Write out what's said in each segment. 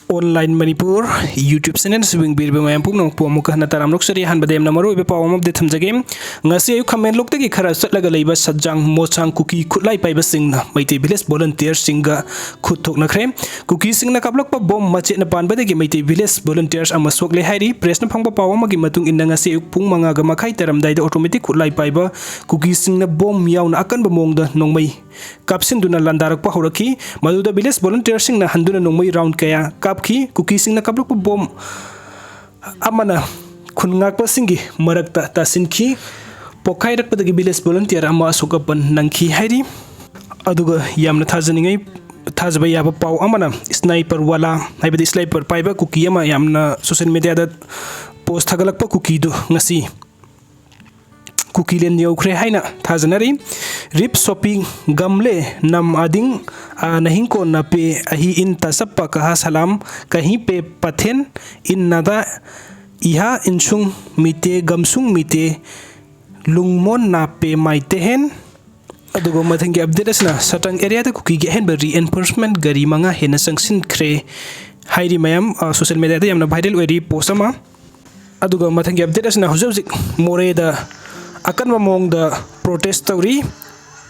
Online Manipur YouTube channel swing bir mayam pung nong pu amuka na taram loksari han badem na maru be pawam update thamjage ngasi ayu comment lok tagi khara chatlaga leiba sajang mochang kuki khutlai paiba singna maite village volunteer singa khut thoknakhre kuki singna kaplok pa bom mache na pan badagi maite village volunteers amasok le hairi press na phangba pawam gi matung inna ngasi ayu pung manga ga makhai taram dai da automatic khutlai paiba kuki singna bom yauna Akanba Maongda Nongmei Kapsinduna landarak pa horaki maduda village volunteer singna handuna Nongmei round kaya ki kuki singna kablok bom amana khungak pa singi marakta tasinki pokai rak padagi village volunteer ama sokapan nangki hairi aduga yamna thajaningai thajaba yaba pau amana sniper wala haibadi sniper paiba kuki ama yamna social media da post thagalak pa kuki du ngasi kuki len yaukhre haina thajanari rip shopping gamle nam ading nahin ko na pe ahi in tasappa ka salam kahi pe pathen in nada iha insung mite gamsung mite lungmon na pe maite hen adugo mathangi update asna satang area ta kuki ge hen ba reinforcement gari manga hena sangsin khre hairi mayam social media da yamna viral weri post ama adugo mathangi update asna hojik Morehda Akanba Maongda protest tawri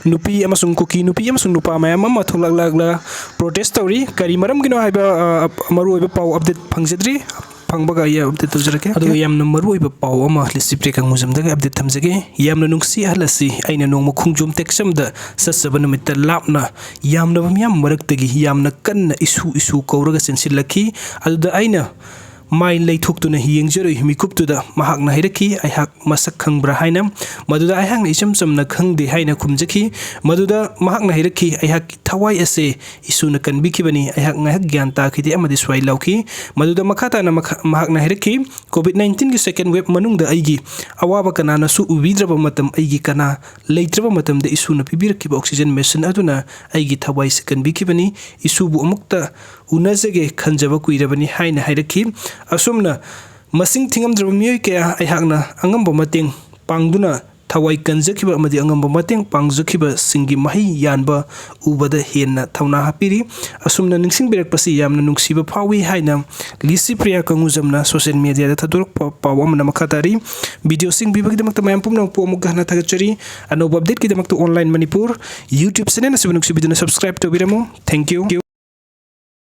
nupi amasung kuki nupi amasung nupa mayam ama thulagla protest tawri kari maram gino haiba maru oiba pau update phangjedri phangbaga ya update tawjrake adu yamna maru oiba pau ama lisipre kang mujam daga update thamjage yamna nungsi halasi aina nongma khungjum teksam da sasaba numita lapna yamna bamyam maraktagi yamna kanna isu kauraga sensilaki adu da aina mai lei thuktu na hiyeng jeroi mikuptu da mahak na hiraki aihak masak khangbra haina maduda aihak na isam sam na khangde haina khumjaki maduda mahak na hiraki aihak thawai ase isu na kanbi kibani aihak ngahak gyan ta khidi amadi swai lauki maduda makhata na mahak na hiraki covid-19 gi second wave manung da aigi awaba kana na su ubidraba matam aigi kana leitraba matam da isu na pibirki ba oxygen machine aduna aigi thawai se kanbi kibani isu bu amukta unazege khanjaba kuirabani haina hairaki asumna masing thingam dramioi ke aihakna angamba mateng pangduna thawai kanjakiba amadi angamba mateng pangjakiba singi mahi yanba ubada henna thawna hapiri asumna ningsing berak pasi yamna nungsiba phawi haina lisi priya kangujamna social media da thadurk pawam na makhatari video sing bibagi damakta mayam pumnang pomuk gahna thagachari anob update ki damakta online manipur youtube channel na subscribe to biramu thank you